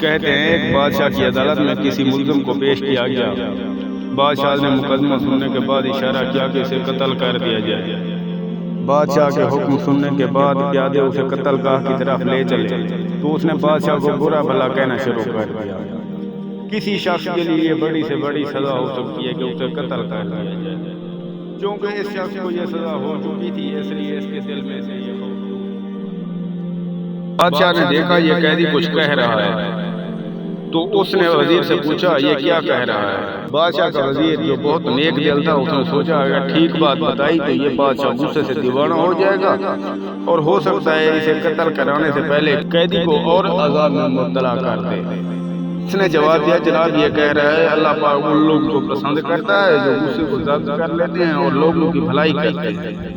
کہتے ہیں ایک بادشاہ کی عدالت میں کسی ملزم کو پیش کیا گیا۔ بادشاہ نے مقدمہ سننے کے بعد اشارہ کیا کہ اسے قتل کر دیا جائے۔ بادشاہ کے حکم سننے کے بعد پیادے اسے قتل گاہ کی طرف لے چلے تو اس نے بادشاہ کو برا بھلا کہنا شروع کر دیا۔ کسی شخص کے لیے بڑی سے بڑی سزا ہو سکتی ہے کہ اسے قتل کر دیا جائے، چونکہ اس شخص کو یہ سزا ہو چکی تھی اس لیے اس کے دل میں سے یہ خوف۔ بادشاہ نے دیکھا یہ قیدی کچھ کہہ رہا ہے تو اس نے وزیر سے پوچھا یہ کیا کہہ رہا ہے۔ بادشاہ کا وزیر جو بہت نیک دل تھا اس نے سوچا اگر ٹھیک بات بتائی تو یہ بادشاہ غصے سے دیوانہ ہو جائے گا اور ہو سکتا ہے اسے قتل کرانے سے پہلے قیدی کو اور عذاب میں مبتلا کر دے۔ اس نے جواب دیا جناب یہ کہہ رہا ہے اللہ پاک ان لوگوں کو پسند کرتا ہے جو غصے کو ضبط کر لیتے ہیں اور لوگوں کی بھلائی کرتے ہیں۔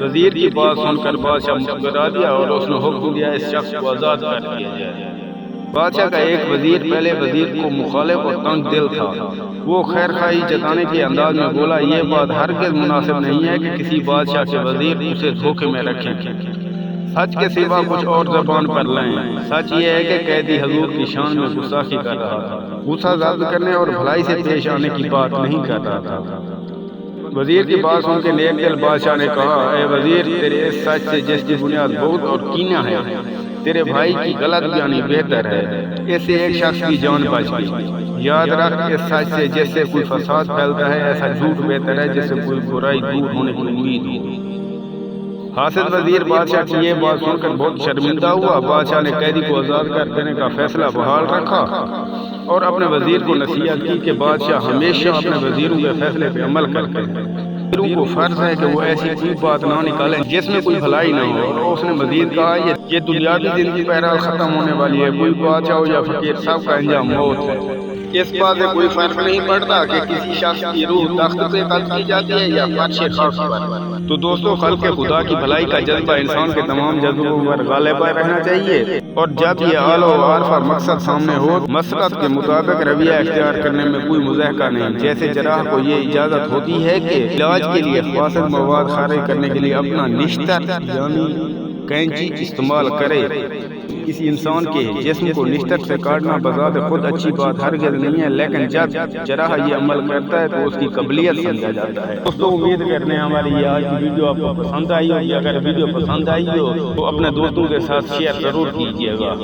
وزیر کی بات سن کر بادشاہ مسکرا دیا اور اس نے حکم دیا اس شخص کو آزاد کر دیا جائے۔ بادشاہ کا ایک وزیر پہلے وزیر کو مخالف اور تنگ دل تھا۔ وہ خیر خواہی جتانے کے انداز میں بولا یہ بات ہرگز مناسب نہیں ہے کہ کسی بادشاہ کے وزیر اسے دھوکے میں رکھیں، سچ کے سوا کچھ اور زبان پر لائیں۔ سچ یہ ہے کہ قیدی حضور کی شان میں گستاخی کر رہا تھا، غصہ ضبط کرنے اور بھلائی سے پیش آنے کی بات نہیں کر رہا تھا۔ وزیر کی بات سن کے نیک دل بادشاہ نے کہا اے وزیر تیرے اس سچ سے جس کی بنیاد بہت اور کینہ ہے تیرے بھائی کی غلط بیانی بہتر ہے، اس سے ایک شخص کی جان بچ گئی۔ یاد رکھ اس سچ سے جس سے کوئی فساد پھیلتا ہے ایسا جھوٹ بہتر ہے جس سے کوئی برائی دور ہونے کی امید ہو۔ حاسد وزیر بادشاہ کی یہ بات سن کر بہت شرمندہ ہوا۔ بادشاہ نے قیدی کو آزاد کر دینے کا فیصلہ بحال رکھا اور اپنے وزیر کو نصیحت کی کہ بادشاہ ہمیشہ اپنے وزیروں کے فیصلے پہ عمل کرتے ہیں۔ وزیروں کو فرض ہے کہ وہ ایسی کوئی بات نہ نکالیں جس میں کوئی بھلائی نہ ہو۔ اور اس نے مزید کہا یہ دنیاوی زندگی بہرحال ختم ہونے والی ہے، کوئی بادشاہ ہو یا فقیر سب کا انجام موت ہے۔ اس بات سے کوئی فرق نہیں پڑتا کہ کسی شخص کی روح تخت پہ قتل کی جاتی ہے یا فرش خاک پر۔ تو دوستو خلق خدا کی بھلائی کا جذبہ انسان کے تمام جذبوں پر غالب رہنا چاہیے، اور جب یہ اعلیٰ و عارفہ مقصد سامنے ہو مسلط کے مطابق رویہ اختیار کرنے میں کوئی مضحکہ نہیں۔ جیسے جراح کو یہ اجازت ہوتی ہے کہ علاج کے لیے فاسد مواد خارج کرنے کے لیے اپنا نشتر یعنی کینچی استعمال کرے، کسی انسان کے جسم کو نشتر سے کاٹنا بذات خود اچھی بات ہرگز نہیں ہے، لیکن جب جراح یہ عمل کرتا ہے تو اس کی قابلیت سمجھا جاتا ہے۔ دوستو امید کرتے ہیں ہماری یہ آج کی ویڈیو آپ کو پسند آئی ہوگی۔ اگر ویڈیو پسند آئی ہو تو اپنے دوستوں کے ساتھ شیئر ضرور کیجیے گا۔